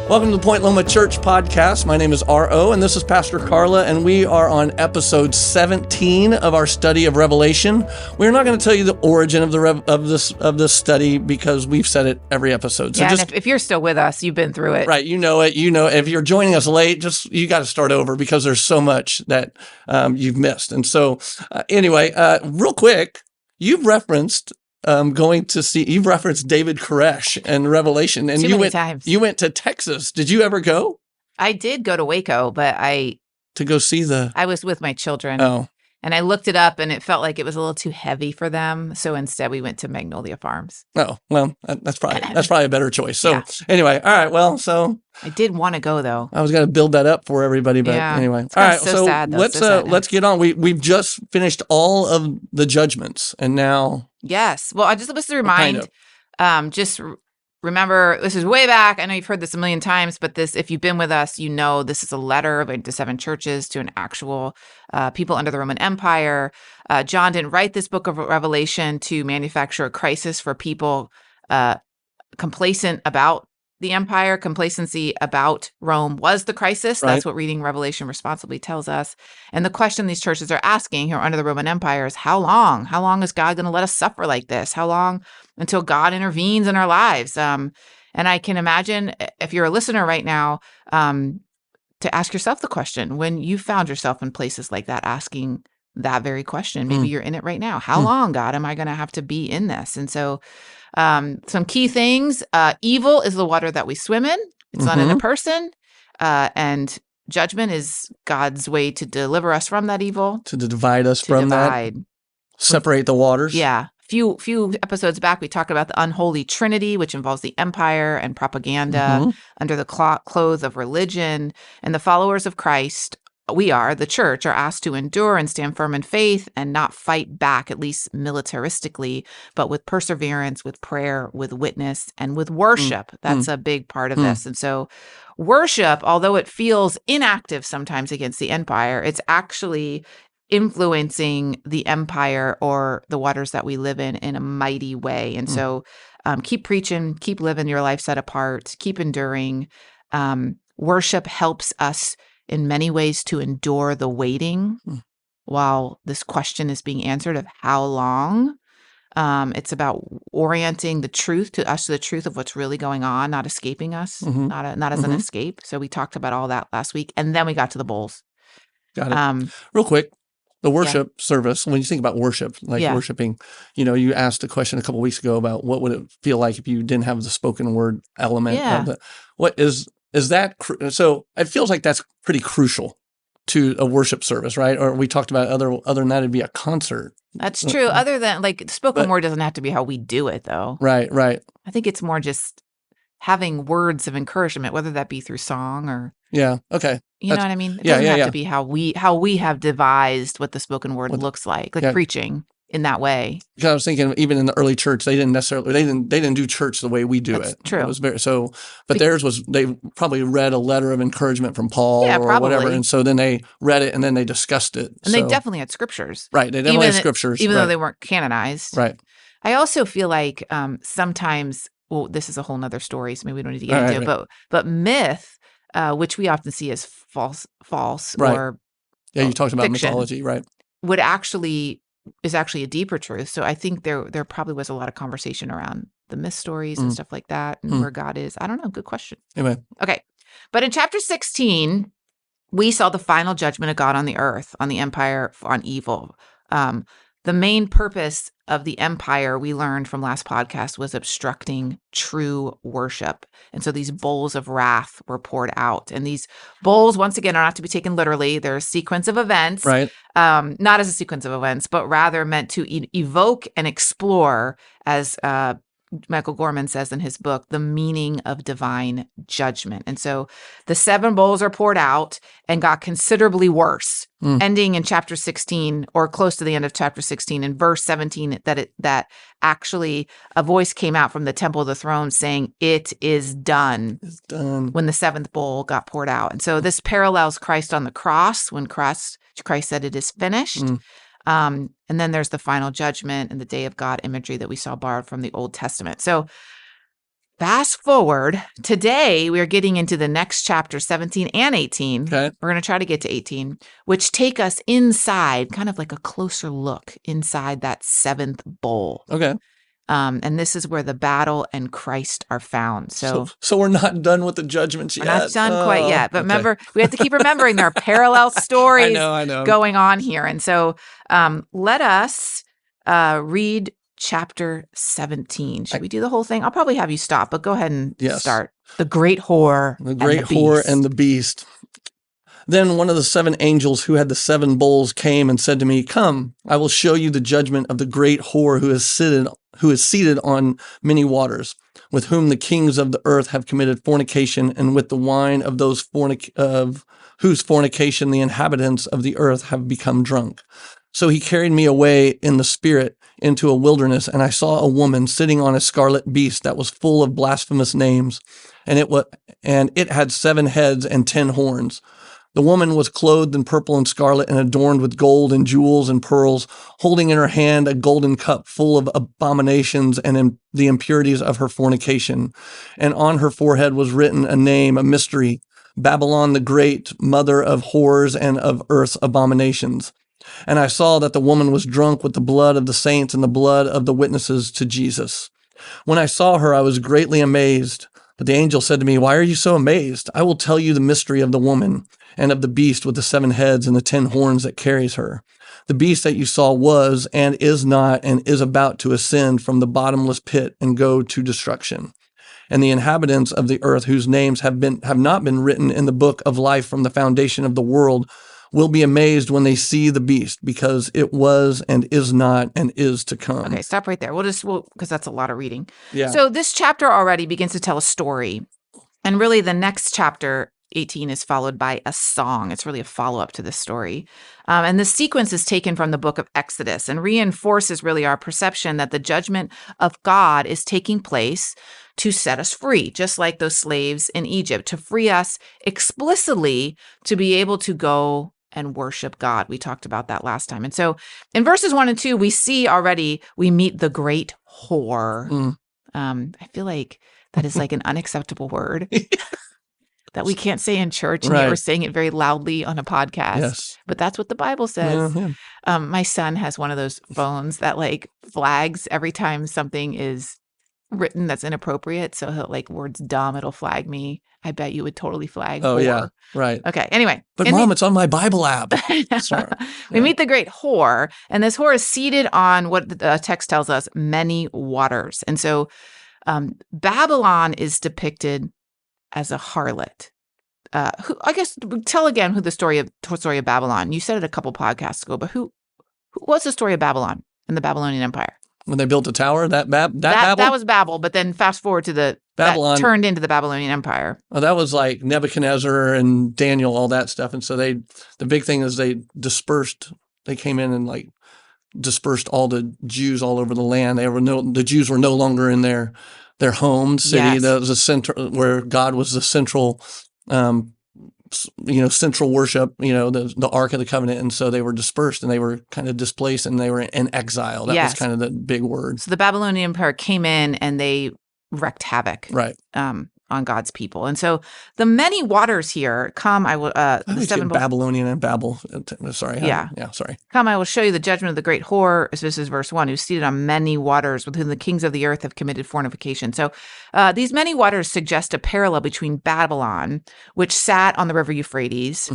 Welcome to the Point Loma Church podcast. My name is RO, and this is Pastor Karla, and we are on episode 17 of our study of Revelation. We're not going to tell you the origin of this study because we've said it every episode. So and if you're still with us, you've been through it. Right, you know it. You know, if you're joining us late, you got to start over because there's so much that you've missed. And so, anyway, real quick, you've referenced David Koresh and Revelation, and you went to Texas. Did you ever go? I did go to Waco, but to go see I was with my children. Oh. And I looked it up, and it felt like it was a little too heavy for them. So instead, we went to Magnolia Farms. Oh, well, that's probably a better choice. So Anyway, all right. Well, so I did want to go though. I was going to build that up for everybody, but anyway, all right. So sad, let's get on. We've just finished all of the judgments, and now Well, I just was to remind, remember, this is way back. I know you've heard this a million times, but if you've been with us, you know this is a letter to 7 churches, to an actual people under the Roman Empire. John didn't write this book of Revelation to manufacture a crisis for people complacent about the empire. Complacency about Rome was the crisis. Right. That's what reading Revelation responsibly tells us. And the question these churches are asking who are under the Roman Empire is, how long? How long is God going to let us suffer like this? How long until God intervenes in our lives? And I can imagine, if you're a listener right now, to ask yourself the question, when you found yourself in places like that, asking that very question. Maybe you're in it right now. How long, God, am I going to have to be in this? And so some key things. Evil is the water that we swim in. It's not in a person. And judgment is God's way to deliver us from that evil. To divide us from that. Separate the waters. Yeah. Few episodes back, we talked about the unholy trinity, which involves the empire and propaganda under the clothes of religion. And the followers of Christ, the church, are asked to endure and stand firm in faith and not fight back, at least militaristically, but with perseverance, with prayer, with witness, and with worship. That's a big part of this. And so worship, although it feels inactive sometimes against the empire, it's actually influencing the empire or the waters that we live in a mighty way. And so keep preaching, keep living your life set apart, keep enduring. Worship helps us in many ways to endure the waiting while this question is being answered of how long. It's about orienting the truth to us, to the truth of what's really going on, not escaping us, not as an escape. So we talked about all that last week. And then we got to the bowls. Got it. Real quick, the worship service, when you think about worship, worshiping, you asked a question a couple of weeks ago about what would it feel like if you didn't have the spoken word element of it. What is that? So it feels like that's pretty crucial to a worship service, right? Or we talked about other than that, it'd be a concert. That's true. Other than spoken word doesn't have to be how we do it though. Right. I think it's more just having words of encouragement, whether that be through song or. Yeah. Okay. You know what I mean? It doesn't have to be how we have devised what the spoken word looks like preaching in that way. Because I was thinking, even in the early church, they didn't do church the way we do it. True. It was theirs was, they probably read a letter of encouragement from Paul or whatever, and so then they read it and then they discussed it. And they definitely had scriptures. Right. They definitely had scriptures, even though they weren't canonized. Right. I also feel like sometimes, well, this is a whole nother story, so maybe we don't need to get into it. But myth, which we often see as false, or you talked about fiction, mythology, right? Is actually a deeper truth. So I think there probably was a lot of conversation around the myth stories and stuff like that, and where God is. I don't know. Good question. Anyway. Okay. But in chapter 16, we saw the final judgment of God on the earth, on the empire, on evil. The main purpose of the empire, we learned from last podcast, was obstructing true worship. And so these bowls of wrath were poured out. And these bowls, once again, are not to be taken literally. They're a sequence of events, right? Not as a sequence of events, but rather meant to evoke and explore, as Michael Gorman says in his book, the meaning of divine judgment. And so the 7 bowls are poured out and got considerably worse, ending in chapter 16, or close to the end of chapter 16, in verse 17, that actually a voice came out from the temple of the throne saying, "It is done." It's done. When the 7th bowl got poured out. And so this parallels Christ on the cross, when Christ said, "It is finished." And then there's the final judgment and the day of God imagery that we saw borrowed from the Old Testament. So Fast forward, today we are getting into the next chapter, 17 and 18. Okay. We're going to try to get to 18, which take us inside, kind of like a closer look inside that seventh bowl. Okay. And this is where the battle and Christ are found. So we're not done with the judgments yet. We're not done quite yet. But remember, we have to keep remembering there are parallel stories I know. going on here. And so let us read chapter 17. Should we do the whole thing? I'll probably have you stop, but go ahead and start. The great whore. The great whore and the beast. Then one of the 7 angels who had the 7 bowls came and said to me, "Come, I will show you the judgment of the great whore who is seated on many waters, with whom the kings of the earth have committed fornication, and with the wine of those whose fornication the inhabitants of the earth have become drunk." So he carried me away in the spirit into a wilderness, and I saw a woman sitting on a scarlet beast that was full of blasphemous names, and it had 7 heads and 10 horns. The woman was clothed in purple and scarlet and adorned with gold and jewels and pearls, holding in her hand a golden cup full of abominations and the impurities of her fornication. And on her forehead was written a name, a mystery, Babylon the Great, mother of whores and of earth's abominations. And I saw that the woman was drunk with the blood of the saints and the blood of the witnesses to Jesus. When I saw her, I was greatly amazed. But the angel said to me, "Why are you so amazed? I will tell you the mystery of the woman and of the beast with the 7 heads and the 10 horns that carries her. The beast that you saw was and is not and is about to ascend from the bottomless pit and go to destruction. And the inhabitants of the earth whose names have not been written in the book of life from the foundation of the world will be amazed when they see the beast, because it was and is not and is to come." Okay, stop right there. Because that's a lot of reading. Yeah. So this chapter already begins to tell a story. And really the next chapter, 18, is followed by a song. It's really a follow-up to this story. And the sequence is taken from the book of Exodus and reinforces really our perception that the judgment of God is taking place to set us free, just like those slaves in Egypt, to free us explicitly to be able to go and worship God. We talked about that last time. And so in verses 1 and 2, we meet the great whore. I feel like that is like an unacceptable word that we can't say in church, and yet we're saying it very loudly on a podcast. Yes. But that's what the Bible says. Yeah. My son has one of those phones that like flags every time something is written that's inappropriate. So he'll like words dumb, it'll flag me. I bet you would totally flag. Oh, whore. yeah. Right. Okay. Anyway. But Mom, it's on my Bible app. Sorry. We meet the great whore, and this whore is seated on what the text tells us, many waters. And so Babylon is depicted as a harlot. I guess tell again who the story of Babylon. You said it a couple podcasts ago, but what's the story of Babylon and the Babylonian Empire? When they built the tower, that Babel? That was Babel, but then fast forward to the Babylon that turned into the Babylonian Empire. Oh, that was like Nebuchadnezzar and Daniel, all that stuff. And so the big thing is they came in and like dispersed all the Jews all over the land. The Jews were no longer in their home city. Yes. That was a center where God was the central, central worship, the Ark of the Covenant. And so they were dispersed and they were kind of displaced and they were in exile. That was kind of the big word. So the Babylonian Empire came in and they wreaked havoc. Right. On God's people. And so the many waters here come, the 7 Babylonian and Babel. Sorry. Yeah. Sorry. Come, I will show you the judgment of the great whore. This is verse 1, who's seated on many waters, with whom the kings of the earth have committed fornication. So these many waters suggest a parallel between Babylon, which sat on the river Euphrates,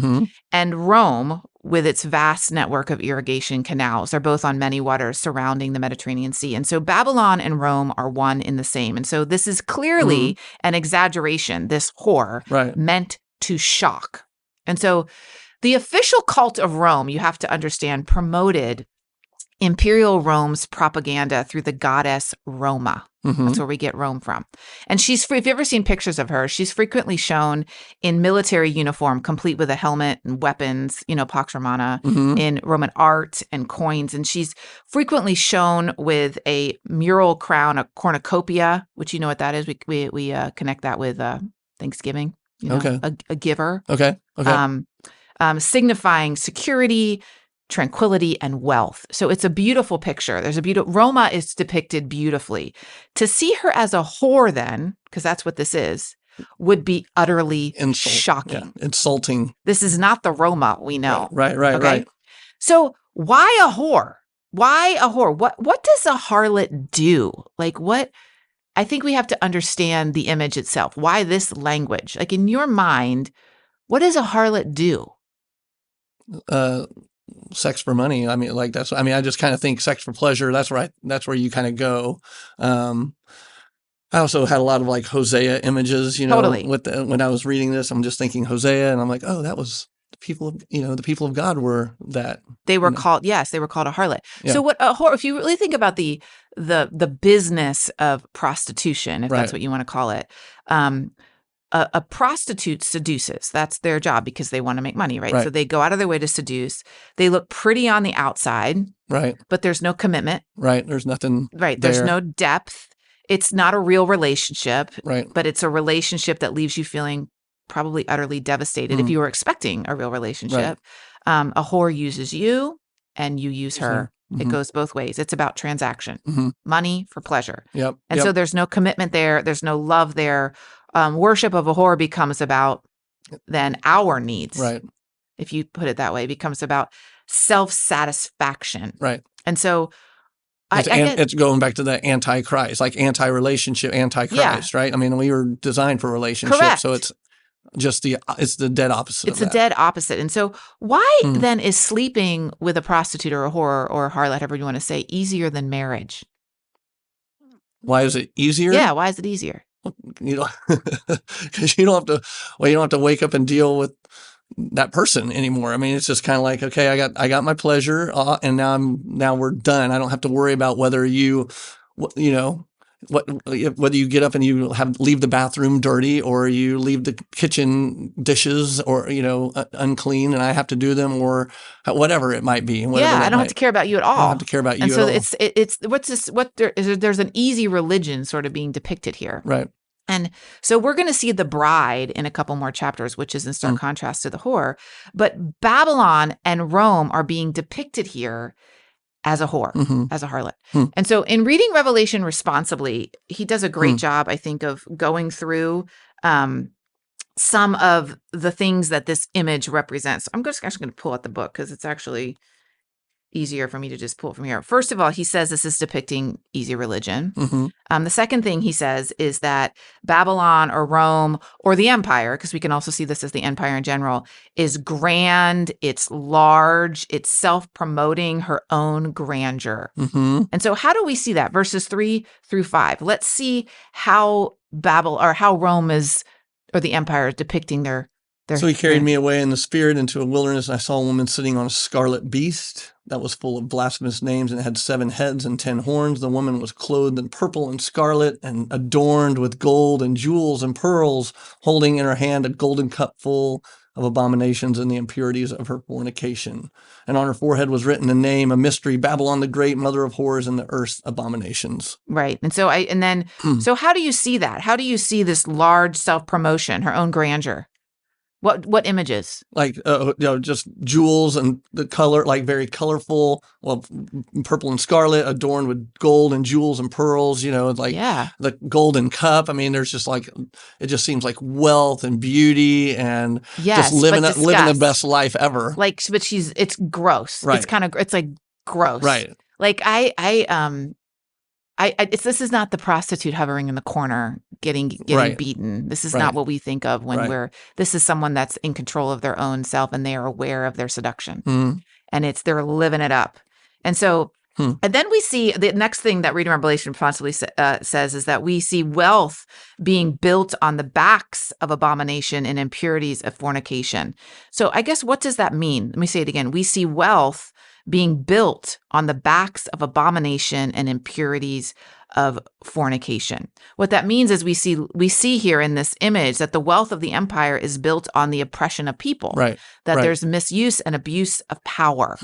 and Rome, with its vast network of irrigation canals. They're both on many waters surrounding the Mediterranean Sea. And so Babylon and Rome are one in the same. And so this is clearly an exaggeration, this whore, meant to shock. And so the official cult of Rome, you have to understand, promoted Imperial Rome's propaganda through the goddess Roma. That's where we get Rome from. And if you've ever seen pictures of her, she's frequently shown in military uniform, complete with a helmet and weapons, Pax Romana, in Roman art and coins. And she's frequently shown with a mural crown, a cornucopia, which you know what that is. We connect that with Thanksgiving, a giver. Okay. Signifying security, tranquility, and wealth. So it's a beautiful picture. Roma is depicted beautifully. To see her as a whore then, because that's what this is, would be utterly shocking. Yeah. Insulting. This is not the Roma we know. Right. So why a whore? Why a whore? What does a harlot do? Like what? I think we have to understand the image itself. Why this language? Like in your mind, what does a harlot do? Sex for money. I mean, like I just kind of think sex for pleasure. That's where you kind of go. I also had a lot of like Hosea images, Totally. When I was reading this, I'm just thinking Hosea, and I'm like, oh, that was the people of God were that. They were called, yes, they were called a harlot. Yeah. So what a whore, if you really think about the business of prostitution, if that's what you want to call it, a prostitute seduces. That's their job because they want to make money, right? So they go out of their way to seduce. They look pretty on the outside, right? But there's no commitment, right? There's nothing, right? There's no depth. It's not a real relationship, right? But it's a relationship that leaves you feeling probably utterly devastated if you were expecting a real relationship. Right. A whore uses you and you use her. Mm-hmm. It goes both ways. It's about transaction, money for pleasure. Yep. And so there's no commitment there. There's no love there. Worship of a whore becomes about then our needs. Right. If you put it that way, it becomes about self-satisfaction. Right. And so it's going back to the anti-Christ, like anti-relationship, anti-Christ, right? I mean, we were designed for relationships. Correct. So it's just it's the dead opposite. It's the dead opposite. And so why then is sleeping with a prostitute or a whore or a harlot, however you want to say, easier than marriage? Why is it easier? Yeah. Why is it easier? Because you don't have to wake up and deal with that person anymore. I mean, it's just kind of like, okay, I got my pleasure, and now we're done. I don't have to worry about whether whether you get up and you leave the bathroom dirty or you leave the kitchen dishes or unclean and I have to do them or whatever it might be. I don't have to care about you at all. I don't have to care about you at all. And so it's what's this? There's an easy religion sort of being depicted here, right? And so we're going to see the bride in a couple more chapters, which is in stark contrast to the whore. But Babylon and Rome are being depicted here as a whore, as a harlot. And so in reading Revelation responsibly, he does a great job, I think, of going through some of the things that this image represents. I'm just actually going to pull out the book because it's actually easier for me to just pull it from here. First of all, he says this is depicting easy religion. The second thing he says is that Babylon or Rome or the empire, because we can also see this as the empire in general, is grand, it's large, it's self-promoting her own grandeur. And so how do we see that? Verses 3 through 5. Let's see how how Rome is, or the empire is depicting their. So he carried me away in the spirit into a wilderness, and I saw a woman sitting on a scarlet beast that was full of blasphemous names, and it had 7 heads and 10 horns. The woman was clothed in purple and scarlet and adorned with gold and jewels and pearls, holding in her hand a golden cup full of abominations and the impurities of her fornication. And on her forehead was written a name, a mystery, Babylon the Great, mother of whores and the earth's abominations. Right. And so so how do you see that? How do you see this large self-promotion, her own grandeur? What images? Like, just jewels and the color, like very colorful, purple and scarlet, adorned with gold and jewels and pearls, the golden cup. I mean, there's just it just seems like wealth and beauty and just living the best life ever. But it's gross. Right. It's like gross. Right. Like this is not the prostitute hovering in the corner getting beaten. This is not what we think of when this is someone that's in control of their own self and they are aware of their seduction. And they're living it up. And so, and then we see the next thing that reading Revelation possibly says is that we see wealth being built on the backs of abomination and impurities of fornication. So I guess, what does that mean? Let me say it again. We see wealth being built on the backs of abomination and impurities of fornication. What that means is we see here in this image that the wealth of the empire is built on the oppression of people. Right. That there's misuse and abuse of power.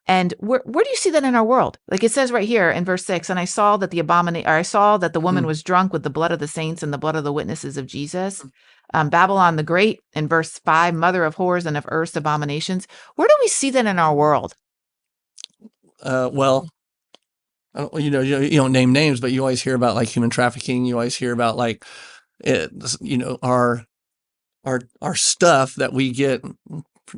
And where do you see that in our world? Like it says right here in verse 6, and I saw that the woman was drunk with the blood of the saints and the blood of the witnesses of Jesus. Babylon the Great in verse 5, mother of whores and of earth's abominations. Where do we see that in our world? Well, you don't name names, but you always hear about like human trafficking. You always hear about like our stuff that we get,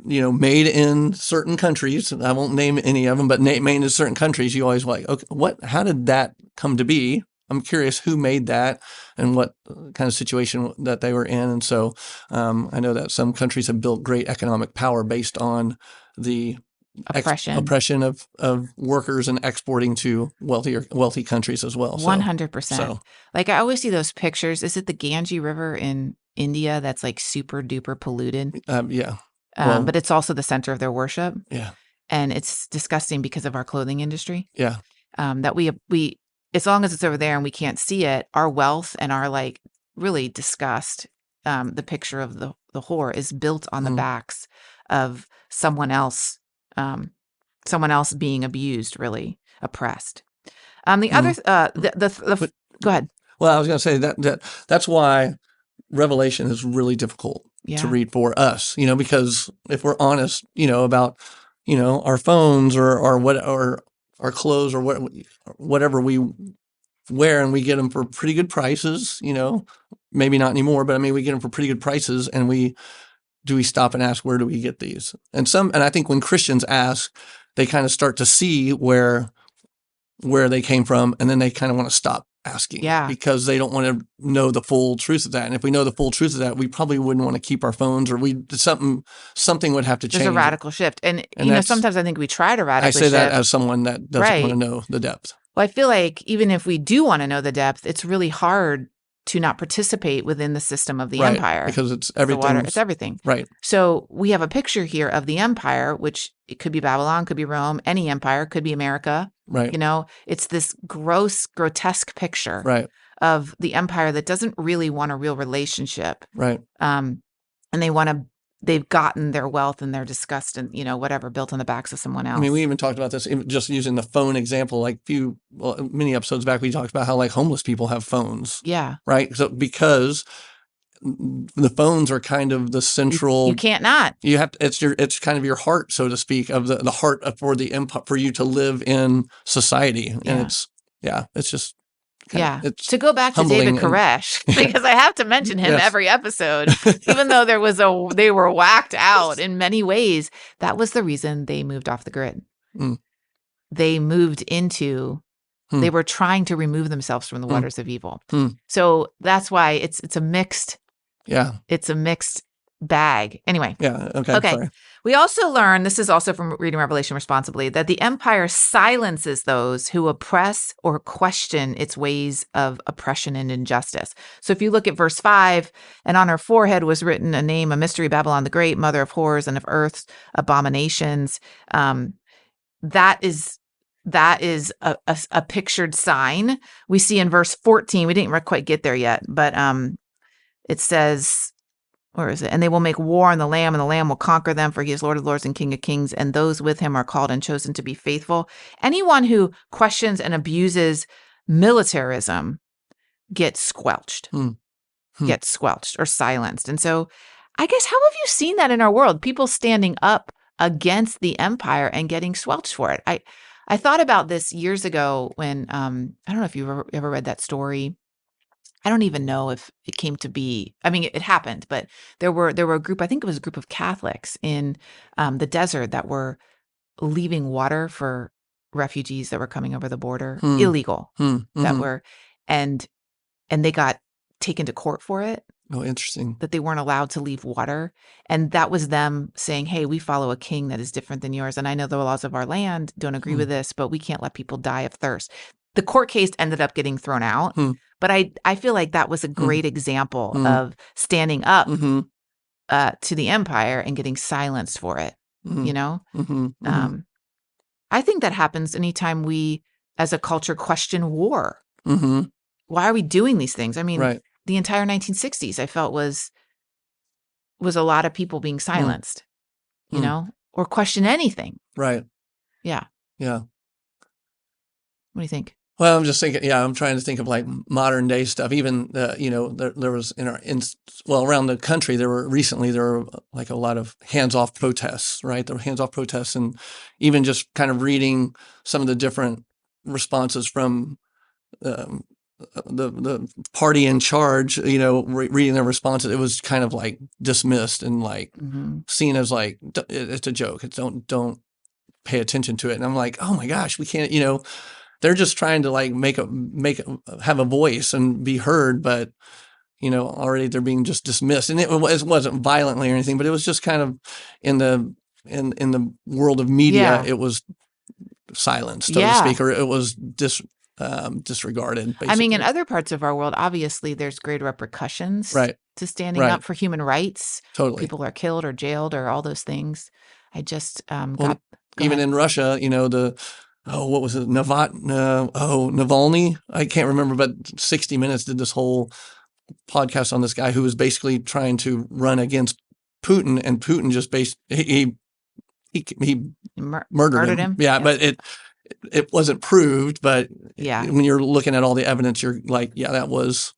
made in certain countries. I won't name any of them, but made in certain countries. You always like, okay, how did that come to be? I'm curious who made that and what kind of situation that they were in. And so I know that some countries have built great economic power based on the oppression of workers and exporting to wealthy countries as well. 100%. So, like I always see those pictures. Is it the Ganges River in India that's like super duper polluted? Yeah. But it's also the center of their worship. Yeah. And it's disgusting because of our clothing industry. Yeah. That we as long as it's over there and we can't see it, our wealth and our like really disgust, the picture of the whore is built on the backs of someone else being abused, really oppressed. The other, go ahead. Well, I was going to say that's why Revelation is really difficult to read for us, because if we're honest, about, our phones or our clothes or whatever we wear, and we get them for pretty good prices, maybe not anymore, but I mean, we get them for pretty good prices, and do we stop and ask, where do we get these? And I think when Christians ask, they kind of start to see where they came from, and then they kind of want to stop asking because they don't want to know the full truth of that. And if we know the full truth of that, we probably wouldn't want to keep our phones, or something would have to change. There's a radical shift. And sometimes I think we try to radically shift. I say that as someone that doesn't want to know the depth. Well, I feel like even if we do want to know the depth, it's really hard to not participate within the system of the empire. Because it's everything. It's everything. Right. So we have a picture here of the empire, which it could be Babylon, could be Rome, any empire, could be America. Right. It's this gross, grotesque picture of the empire that doesn't really want a real relationship. Right. And they've gotten their wealth and their disgust and, whatever, built on the backs of someone else. I mean, we even talked about this, just using the phone example, like many episodes back, we talked about how like homeless people have phones. Yeah. Right. So because the phones are kind of the central. You can't not. You have to, it's kind of your heart, so to speak, of the heart for the empire, for you to live in society. And it's just. To go back to David Koresh, because I have to mention him every episode, even though they were whacked out in many ways. That was the reason they moved off the grid. They moved into. They were trying to remove themselves from the waters of evil. So that's why it's a mixed. Yeah. It's a mixed bag. Anyway. Yeah. Okay. Sorry. We also learn, this is also from reading Revelation responsibly, that the empire silences those who oppress or question its ways of oppression and injustice. So if you look at verse 5, and on her forehead was written a name, a mystery, Babylon the Great, mother of whores and of earth's abominations. That is a pictured sign. We see in verse 14, we didn't quite get there yet, but it says, where is it? And they will make war on the Lamb, and the Lamb will conquer them, for he is Lord of lords and King of kings, and those with him are called and chosen to be faithful. Anyone who questions and abuses militarism gets squelched, gets squelched or silenced. And so I guess, how have you seen that in our world? People standing up against the empire and getting squelched for it. I thought about this years ago when, I don't know if you've ever read that story. I don't even know if it came to be. I mean, it happened, but there were a group, I think it was a group of Catholics in the desert that were leaving water for refugees that were coming over the border, illegal, that were, and they got taken to court for it. Oh, interesting. That they weren't allowed to leave water. And that was them saying, hey, we follow a king that is different than yours. And I know the laws of our land don't agree with this, but we can't let people die of thirst. The court case ended up getting thrown out. But I feel like that was a great example of standing up to the empire and getting silenced for it, I think that happens anytime we, as a culture, question war. Why are we doing these things? I mean, the entire 1960s, I felt was a lot of people being silenced, or question anything. Right. Yeah. Yeah. What do you think? Well, I'm just thinking, I'm trying to think of like modern day stuff. Even, there was around the country, there were like a lot of hands-off protests, right? There were hands-off protests, and even just kind of reading some of the different responses from the party in charge, reading their responses, it was kind of like dismissed and like seen as like, it's a joke. It's don't pay attention to it. And I'm like, oh my gosh, we can't, they're just trying to like have a voice and be heard, but already they're being just dismissed. And it wasn't violently or anything, but it was just kind of in the world of media, it was silenced, so to speak, or it was disregarded. Basically. I mean, in other parts of our world, obviously there's great repercussions to standing up for human rights. Totally. People are killed or jailed or all those things. I just even in Russia, what was it? Navalny? I can't remember, but 60 Minutes did this whole podcast on this guy who was basically trying to run against Putin, and Putin just he murdered him. Yeah, but it wasn't proved. But when you're looking at all the evidence, you're like, that was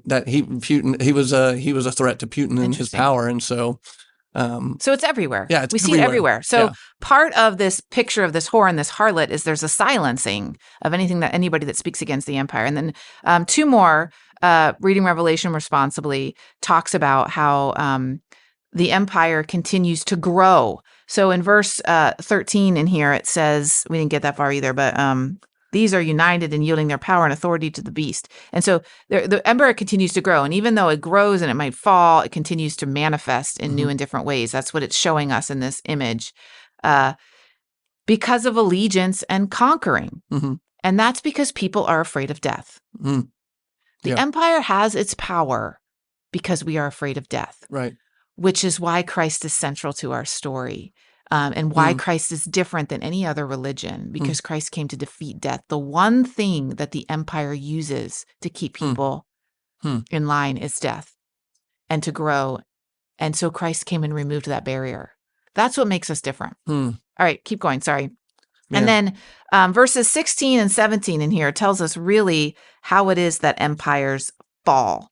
that he was a threat to Putin and his power, and so. So it's everywhere. Yeah, we see it everywhere. So part of this picture of this whore and this harlot is there's a silencing of anybody that speaks against the empire. And then two more, Reading Revelation Responsibly talks about how the empire continues to grow. So in verse 13 in here, it says, we didn't get that far either, but these are united in yielding their power and authority to the beast. And so the empire continues to grow. And even though it grows and it might fall, it continues to manifest in new and different ways. That's what it's showing us in this image. Because of allegiance and conquering. And that's because people are afraid of death. The empire has its power because we are afraid of death. Right. Which is why Christ is central to our story. And why Christ is different than any other religion, because Christ came to defeat death. The one thing that the empire uses to keep people in line is death and to grow. And so Christ came and removed that barrier. That's what makes us different. All right, keep going. Sorry. Man. And then verses 16 and 17 in here tells us really how it is that empires fall.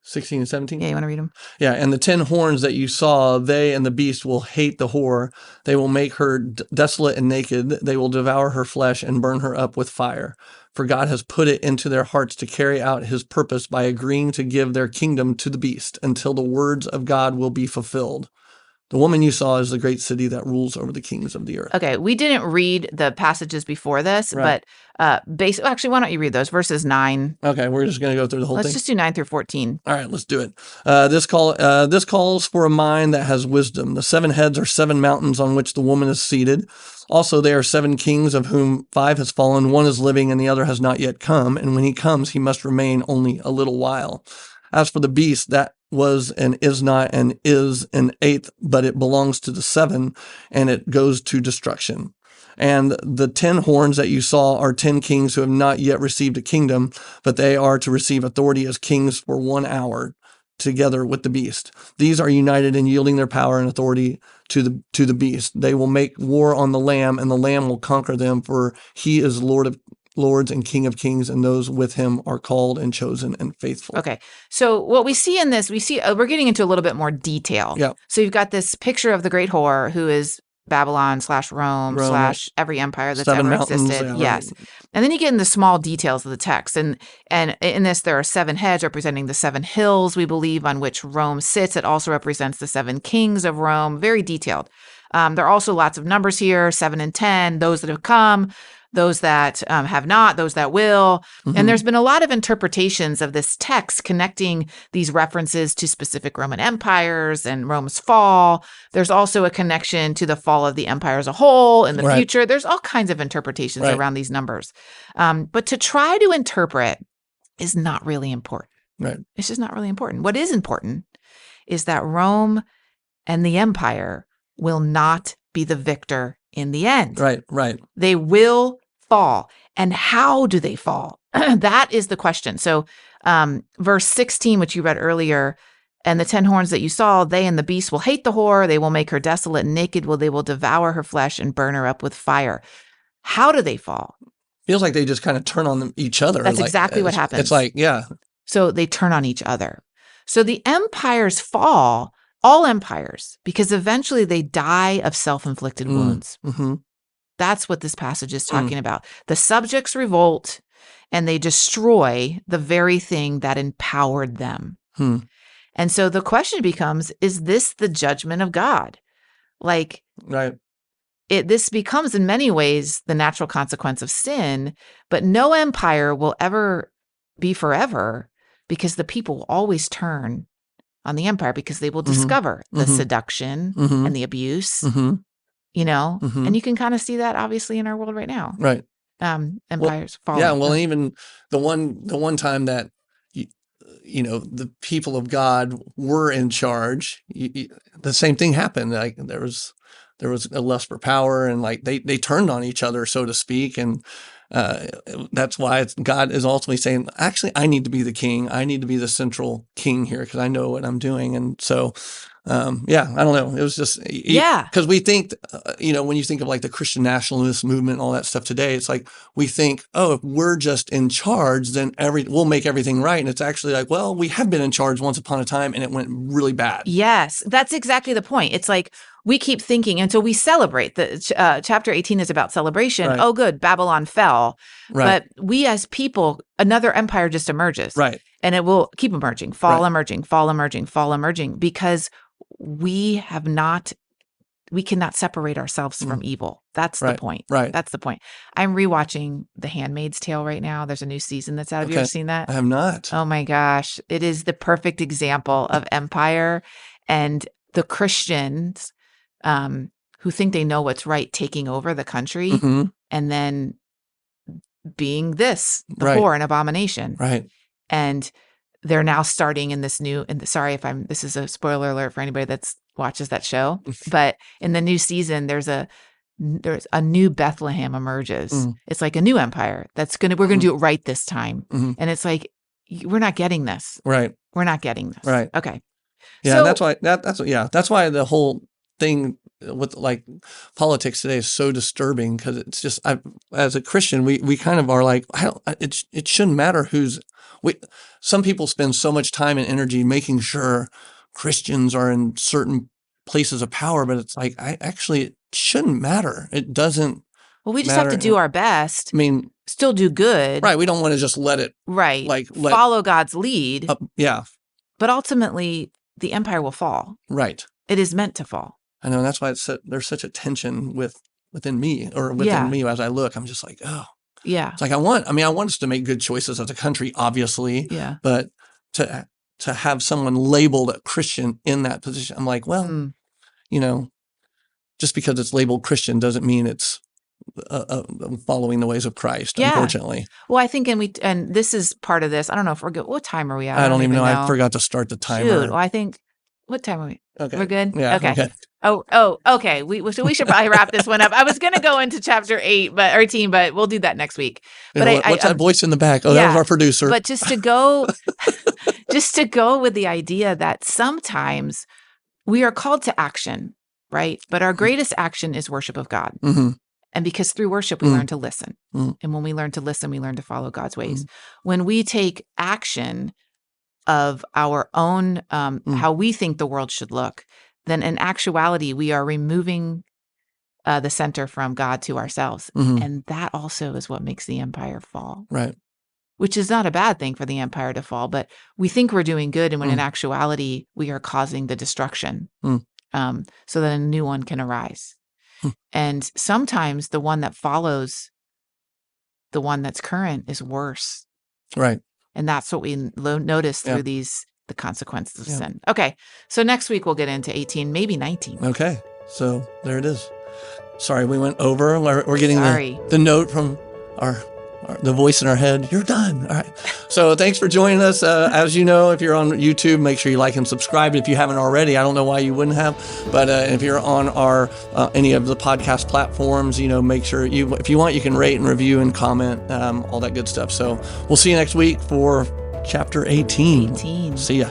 16 and 17? Yeah, you want to read them? Yeah, and the 10 horns that you saw, they and the beast will hate the whore. They will make her desolate and naked. They will devour her flesh and burn her up with fire. For God has put it into their hearts to carry out his purpose by agreeing to give their kingdom to the beast until the words of God will be fulfilled. The woman you saw is the great city that rules over the kings of the earth. Okay, we didn't read the passages before this, but actually, why don't you read those? Verses 9. Okay, we're just going to go through the whole thing. Let's just do 9 through 14. All right, let's do it. This calls for a mind that has wisdom. The 7 heads are 7 mountains on which the woman is seated. Also, they are 7 kings, of whom 5 has fallen, 1 is living, and the other has not yet come. And when he comes, he must remain only a little while. As for the beast, that was and is not and is an 8th, but it belongs to the 7, and it goes to destruction. And the 10 horns that you saw are 10 kings who have not yet received a kingdom, but they are to receive authority as kings for 1 hour together with the beast. These are united in yielding their power and authority to the beast. They will make war on the Lamb, and the Lamb will conquer them, for he is Lord of Lords and King of Kings, and those with him are called and chosen and faithful. Okay. So what we see in this, we're getting into a little bit more detail. Yeah. So you've got this picture of the great whore who is Babylon / Rome / every empire that's ever existed. Yes. Right. And then you get in the small details of the text. And in this, there are 7 heads representing the 7 hills, we believe, on which Rome sits. It also represents the 7 kings of Rome, very detailed. There are also lots of numbers here, 7 and 10, those that have come, those that have not, those that will. And there's been a lot of interpretations of this text connecting these references to specific Roman empires and Rome's fall. There's also a connection to the fall of the empire as a whole in the future. There's all kinds of interpretations around these numbers. But to try to interpret is not really important. Right. It's just not really important. What is important is that Rome and the empire will not be the victor in the end. Right. They will fall. And how do they fall? That is the question. So verse 16, which you read earlier, and the 10 horns that you saw, they and the beast will hate the whore. They will make her desolate and naked. They will devour her flesh and burn her up with fire. How do they fall? feels like they just kind of turn on each other. That's exactly what happens. It's like, yeah. So they turn on each other. So the empires fall, all empires, because eventually they die of self-inflicted wounds. Mm-hmm. That's what this passage is talking about. The subjects revolt and they destroy the very thing that empowered them. And so the question becomes, is this the judgment of God? Like, right. This becomes in many ways the natural consequence of sin, but no empire will ever be forever because the people will always turn on the empire because they will discover the seduction and the abuse, you know, and you can kind of see that obviously in our world right now. Right. Empires fall. Yeah. Well, even the one time that, you know, the people of God were in charge, the same thing happened. Like there was a lust for power, and like they turned on each other, so to speak. And that's why God is ultimately saying, actually, I need to be the king. I need to be the central king here because I know what I'm doing. And so, yeah, I don't know. It was just, because we think, you know, when you think of like the Christian nationalist movement and all that stuff today, it's like we think, oh, if we're just in charge, then we'll make everything right. And it's actually like, well, we have been in charge once upon a time and it went really bad. Yes, that's exactly the point. It's like we keep thinking, and so we celebrate. Chapter 18 is about celebration. Right. Oh, good, Babylon fell. Right. But we as people, another empire just emerges. Right. And it will keep emerging, fall emerging, because we cannot separate ourselves from evil. That's the point. Right. That's the point. I'm rewatching The Handmaid's Tale right now. There's a new season that's out. Have you ever seen that? I have not. Oh my gosh. It is the perfect example of empire and the Christians who think they know what's right taking over the country and then being the whore and abomination. Right. And they're now starting in this new, sorry if this is a spoiler alert for anybody that's watches that show, but in the new season, there's a new Bethlehem emerges. It's like a new empire we're going to do it right this time. And it's like, we're not getting this. Right. We're not getting this. Right. Okay. Yeah. So, that's why the whole thing with like politics today is so disturbing, because it's just, as a Christian, we kind of are like, it shouldn't matter some people spend so much time and energy making sure Christians are in certain places of power, but it's like, it shouldn't matter. It doesn't. Well, we just have to do our best. I mean, still do good. Right. We don't want to just let it. Right. Follow God's lead. Yeah. But ultimately, the empire will fall. Right. It is meant to fall. I know. And that's why there's such a tension within me as I look. I'm just like, oh. Yeah. It's like I want us to make good choices as a country, obviously. Yeah. But to have someone labeled a Christian in that position, I'm like, well, you know, just because it's labeled Christian doesn't mean it's following the ways of Christ, unfortunately. Well, I think, and this is part of this. I don't know if we're good. What time are we at? I don't even know. I forgot to start the timer. Shoot. Well, I think, what time are we? Okay. We're good? Yeah. Okay. Oh, okay. So we should probably wrap this one up. I was going to go into chapter 18, but we'll do that next week. But what's that voice in the back? Oh, that was our producer. But just to go with the idea that sometimes we are called to action, right? But our greatest action is worship of God. And because through worship, we learn to listen. And when we learn to listen, we learn to follow God's ways. When we take action of our own, how we think the world should look, then in actuality, we are removing the center from God to ourselves. And that also is what makes the empire fall. Right. Which is not a bad thing for the empire to fall, but we think we're doing good, and when in actuality, we are causing the destruction so that a new one can arise. And sometimes the one that follows the one that's current is worse. Right. And that's what we notice through the consequences of sin. Okay. So next week we'll get into 18, maybe 19. Okay. So there it is. Sorry, we went over. We're getting the note from the voice in our head. You're done. All right. So thanks for joining us. As you know, if you're on YouTube, make sure you like and subscribe. If you haven't already, I don't know why you wouldn't have. But if you're on our any of the podcast platforms, you know, make sure if you want, you can rate and review and comment, all that good stuff. So we'll see you next week for chapter 18. See ya.